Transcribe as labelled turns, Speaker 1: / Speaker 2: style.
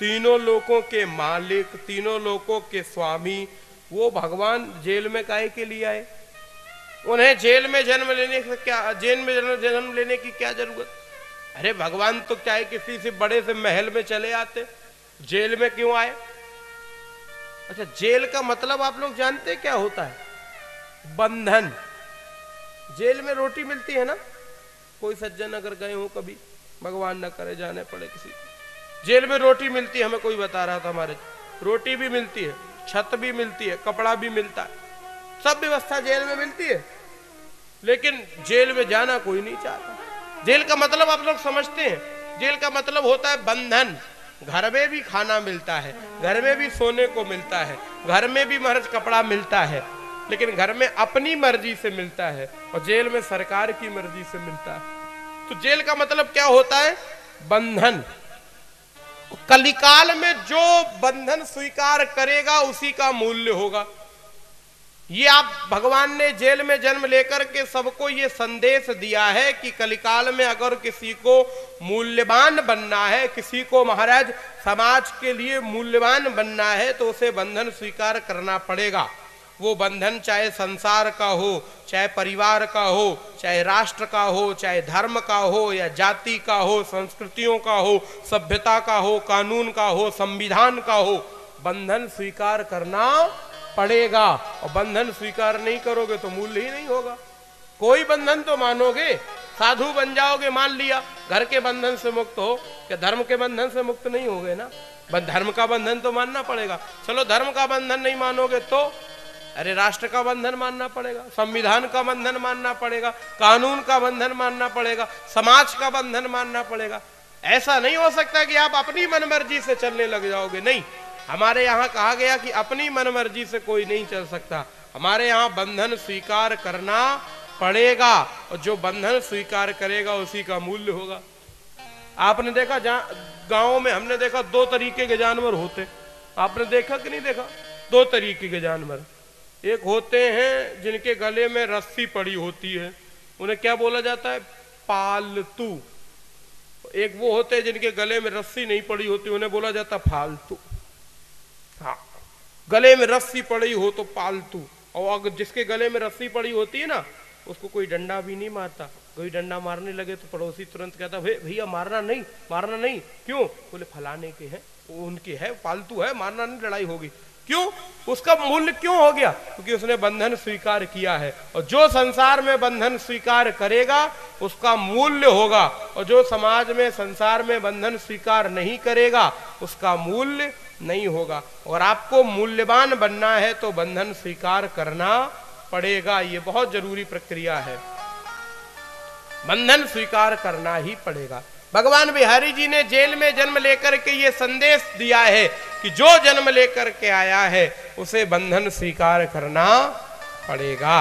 Speaker 1: तीनों लोकों के मालिक, तीनों लोकों के स्वामी, वो भगवान जेल में काहे के लिए आए? उन्हें जेल में जन्म लेने से क्या, जेल में जन्म लेने की क्या जरूरत? अरे भगवान तो चाहे किसी से बड़े से महल में चले आते, जेल में क्यों आए? अच्छा, जेल का मतलब आप लोग जानते क्या होता है? बंधन। जेल में रोटी मिलती है ना, कोई सज्जन अगर गए हो कभी, भगवान न करे जाने पड़े किसी को, जेल में रोटी मिलती है। हमें कोई बता रहा था, हमारे रोटी भी मिलती है, छत भी मिलती है, कपड़ा भी मिलता है, सब व्यवस्था जेल में मिलती है, लेकिन जेल में जाना कोई नहीं चाहता। जेल का मतलब आप लोग समझते हैं? जेल का मतलब होता है बंधन। घर में भी खाना मिलता है, घर में भी सोने को मिलता है, घर में भी महज कपड़ा मिलता है, लेकिन घर में अपनी मर्जी से मिलता है और जेल में सरकार की मर्जी से मिलता है। तो जेल का मतलब क्या होता है? बंधन। कलिकाल में जो बंधन स्वीकार करेगा उसी का मूल्य होगा। ये आप भगवान ने जेल में जन्म लेकर के सबको ये संदेश दिया है कि कलिकाल में अगर किसी को मूल्यवान बनना है, किसी को महाराज समाज के लिए मूल्यवान बनना है, तो उसे बंधन स्वीकार करना पड़ेगा। वो बंधन चाहे संसार का हो, चाहे परिवार का हो, चाहे राष्ट्र का हो, चाहे धर्म का हो, या जाति का हो, संस्कृतियों का हो, सभ्यता का हो, कानून का हो, संविधान का हो, बंधन स्वीकार करना पड़ेगा। और बंधन स्वीकार नहीं करोगे तो मूल्य ही नहीं होगा। कोई बंधन तो मानोगे, साधु बन जाओगे, मान लिया, घर के बंधन से मुक्त हो, क्या धर्म के बंधन से मुक्त नहीं होगे ना? धर्म का बंधन तो मानना पड़ेगा। चलो धर्म का बंधन नहीं मानोगे तो अरे राष्ट्र का बंधन मानना पड़ेगा, संविधान का बंधन मानना पड़ेगा, कानून का बंधन मानना पड़ेगा, समाज का बंधन मानना पड़ेगा। ऐसा नहीं हो सकता कि आप अपनी मनमर्जी से चलने लग जाओगे। नहीं, हमारे यहाँ कहा गया कि अपनी मनमर्जी से कोई नहीं चल सकता। हमारे यहाँ बंधन स्वीकार करना पड़ेगा, और जो बंधन स्वीकार करेगा उसी का मूल्य होगा। आपने देखा, गांव में हमने देखा 2 तरीके के जानवर होते। आपने देखा कि नहीं देखा? 2 तरीके के जानवर। एक होते हैं जिनके गले में रस्सी पड़ी होती है, उन्हें क्या बोला जाता है? पालतू। एक वो होते हैं जिनके गले में रस्सी नहीं पड़ी होती, उन्हें बोला जाता फालतू। हाँ, गले में रस्सी पड़ी हो तो पालतू, और अगर जिसके गले में रस्सी पड़ी होती है ना, उसको कोई डंडा भी नहीं मारता। कोई डंडा मारने लगे तो पड़ोसी तुरंत कहता भैया मारना नहीं, मारना नहीं। क्यों? बोले फलाने के हैं, उनके है, पालतू है, मारना नहीं, लड़ाई होगी। क्यों? उसका मूल्य क्यों हो गया? क्योंकि उसने बंधन स्वीकार किया है। और जो संसार में बंधन स्वीकार करेगा उसका मूल्य होगा, और जो समाज में, संसार में बंधन स्वीकार नहीं करेगा उसका मूल्य नहीं होगा। और आपको मूल्यवान बनना है तो बंधन स्वीकार करना पड़ेगा। ये बहुत जरूरी प्रक्रिया है, बंधन स्वीकार करना ही पड़ेगा। भगवान बिहारी जी ने जेल में जन्म लेकर के ये संदेश दिया है कि जो जन्म लेकर के आया है उसे बंधन स्वीकार करना पड़ेगा।